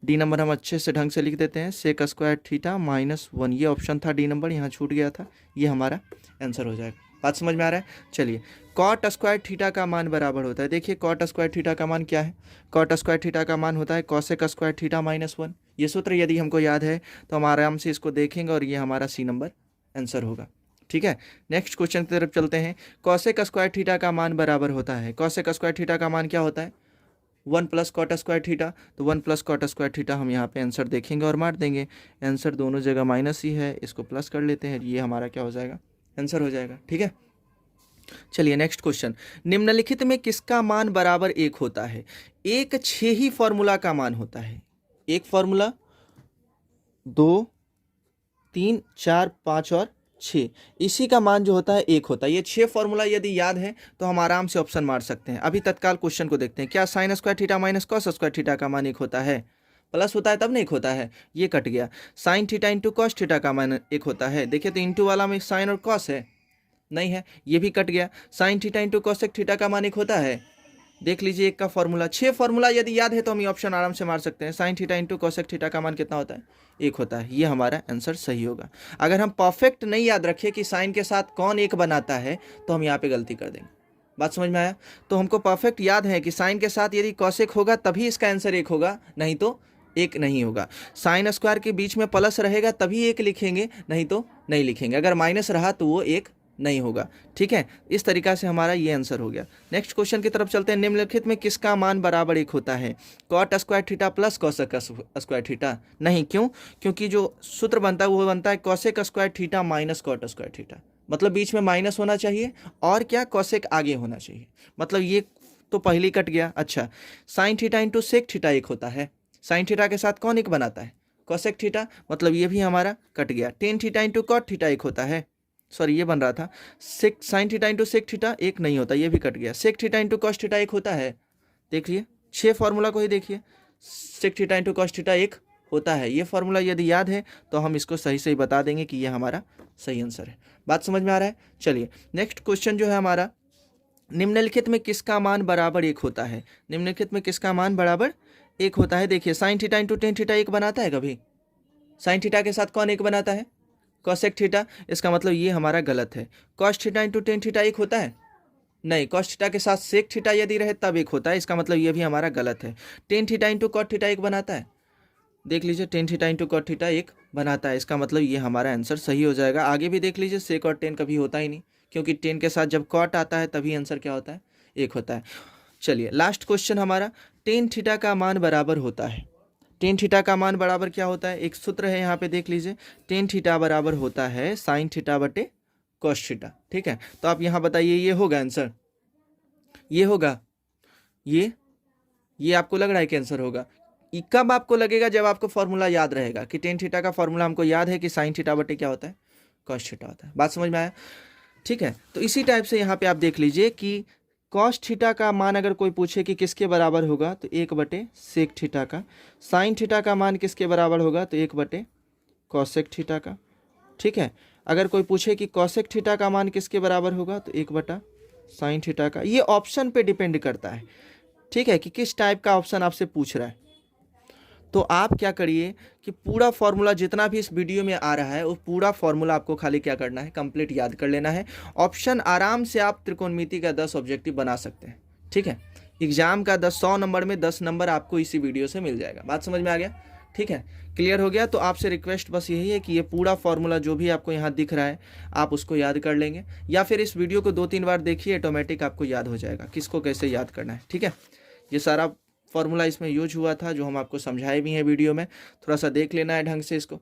डी नंबर हम अच्छे से ढंग से लिख देते हैं, सेक स्क्वायर थीटा -1, ये ऑप्शन था डी नंबर, यहाँ छूट गया था, ये हमारा आंसर हो जाएगा। बात समझ में आ रहा है। चलिए कॉट स्क्वायर थीटा का मान बराबर होता है, देखिए कॉट स्क्वायर थीटा का मान क्या है, कॉट स्क्वायर थीटा का मान होता है कोसेक स्क्वायर थीटा -1। ये सूत्र यदि हमको याद है तो हम आराम से इसको देखेंगे और ये हमारा सी नंबर आंसर होगा। ठीक है, नेक्स्ट क्वेश्चन की तरफ चलते हैं। कोसेक स्क्वायर थीटा का मान बराबर होता है, कोसेक स्क्वायर थीटा का मान क्या होता है, 1 प्लस कॉट स्क्वायर थीटा। तो 1 प्लस कॉट स्क्वायर थीटा हम यहाँ पे आंसर देखेंगे और मार देंगे, आंसर दोनों जगह माइनस ही है, इसको प्लस कर लेते हैं, ये हमारा क्या हो जाएगा, आंसर हो जाएगा। ठीक है, चलिए नेक्स्ट क्वेश्चन, निम्नलिखित में किसका मान बराबर 1 होता है, 1 6 ही फॉर्मूला का मान होता है, एक फॉर्मूला 2 3 4 5 और 6, इसी का मान जो होता है 1 होता है। ये 6 फॉर्मूला यदि याद है तो हम आराम से ऑप्शन मार सकते हैं। अभी तत्काल क्वेश्चन को देखते हैं, क्या sine square theta minus cos square theta का मान 1 होता है, प्लस होता है तब नहीं 1 होता है, ये कट गया। Sign theta into cos theta का मान 1 होता है, देखिए तो इंटू वाला में साइन और कॉस है, नहीं है, ये भी कट गया। Sign theta into cosec theta का मान 1 होता है, देख लीजिए 1 का फॉर्मूला। 6 फॉर्मूला यदि याद है तो हम ये ऑप्शन आराम से मार सकते हैं, sign theta into cosec theta का मान कितना होता है, 1 होता है, ये हमारा आंसर सही होगा। अगर हम परफेक्ट नहीं याद रखें कि साइन के साथ कौन 1 बनाता है तो हम यहाँ पे गलती कर देंगे। बात समझ में आया। तो हमको परफेक्ट याद है कि साइन के साथ यदि कोसेक होगा तभी इसका आंसर 1 होगा, नहीं तो एक नहीं होगा। साइन स्क्वायर के बीच में प्लस रहेगा तभी एक लिखेंगे, नहीं तो नहीं लिखेंगे। अगर माइनस रहा तो वो एक नहीं होगा। ठीक है, इस तरीका से हमारा ये आंसर हो गया। नेक्स्ट क्वेश्चन की तरफ चलते हैं। निम्नलिखित में किसका मान बराबर एक होता है? Cot square theta plus cosec square theta? नहीं, क्यों? क्योंकि जो सूत्र बनता है वो बनता है cosec square theta minus cot square theta. मतलब बीच में माइनस होना चाहिए और क्या, कोसेक आगे होना चाहिए। मतलब ये तो पहले ही कट गया। अच्छा, sine theta into sec theta एक होता है। साइन थीटा के साथ कौन एक बनाता है? Cosec theta. मतलब ये भी हमारा कट गया। Tan theta into cot theta एक होता है। सॉरी, ये बन रहा था sec sine theta into sec theta एक नहीं होता, ये भी कट गया। Sec theta into cos theta एक होता है। देखिए 6 फॉर्मूला को ही देखिए, sec theta into cos theta एक होता है। ये फॉर्मूला यदि याद है तो हम इसको सही सही बता देंगे कि ये हमारा सही आंसर है। बात समझ में आ रहा है? चलिए नेक्स्ट क्वेश्चन जो है हमारा, निम्नलिखित में किसका मान बराबर एक होता है? निम्नलिखित में किसका मान बराबर एक होता है? देखिए sign theta into tan theta एक बनाता है कभी? साइन थीटा के साथ कौन एक बनाता है? Cosec theta. इसका मतलब ये हमारा गलत है। Cos theta into tan theta एक होता है? नहीं, कॉस थीटा के साथ सेक थीटा यदि रहे तब एक होता है। इसका मतलब ये भी हमारा गलत है। Tan theta into cot theta एक बनाता है? देख लीजिए, tan theta into cot theta एक बनाता है। इसका मतलब ये हमारा आंसर सही हो जाएगा। आगे भी देख लीजिए, सेक और टेन कभी होता ही नहीं, क्योंकि टेन के साथ जब कॉट आता है तभी आंसर क्या होता है? एक होता है। चलिए लास्ट क्वेश्चन हमारा, टेन थीटा का मान बराबर होता है। टेन थीटा का मान बराबर क्या होता है? एक सूत्र है यहाँ पे देख लीजिए, टेन थीटा बराबर होता है साइन थीटा बटे कॉस थीटा। ठीक है, तो आप यहाँ बताइए, ये होगा आंसर? ये होगा? ये आपको लग रहा है कि आंसर होगा? कब आपको लगेगा? जब आपको फॉर्मूला याद रहेगा कि टेन थीटा का फॉर्मूला हमको याद है कि साइन थीटा बटे क्या होता है? कॉस थीटा होता है। बात समझ में आया? ठीक है, तो इसी टाइप से यहाँ पे आप देख लीजिए कि कॉस थीटा का मान अगर कोई पूछे कि किसके बराबर होगा तो एक बटे सेक थीटा का। साइन थीटा का मान किसके बराबर होगा तो एक बटे कॉसेक थीटा का। ठीक है, अगर कोई पूछे कि कॉसेक थीटा का मान किसके बराबर होगा तो एक बटा साइन थीटा का। ये ऑप्शन पे डिपेंड करता है, ठीक है, कि किस टाइप का ऑप्शन आपसे पूछ रहा है। तो आप क्या करिए कि पूरा फॉर्मूला जितना भी इस वीडियो में आ रहा है वो पूरा फॉर्मूला आपको खाली क्या करना है? कंप्लीट याद कर लेना है। ऑप्शन आराम से आप त्रिकोणमिति का 10 ऑब्जेक्टिव बना सकते हैं। ठीक है, एग्जाम का 100 नंबर में 10 नंबर आपको इसी वीडियो से मिल जाएगा। बात समझ में आ गया? ठीक है, क्लियर हो गया? तो आपसे रिक्वेस्ट बस यही है कि ये पूरा फॉर्मूला जो भी आपको यहाँ दिख रहा है आप उसको याद कर लेंगे, या फिर इस वीडियो को 2-3 बार देखिए, ऑटोमेटिक आपको याद हो जाएगा किसको कैसे याद करना है। ठीक है, ये सारा फॉर्मूला इसमें यूज हुआ था जो हम आपको समझाए भी हैं वीडियो में, थोड़ा सा देख लेना है ढंग से इसको।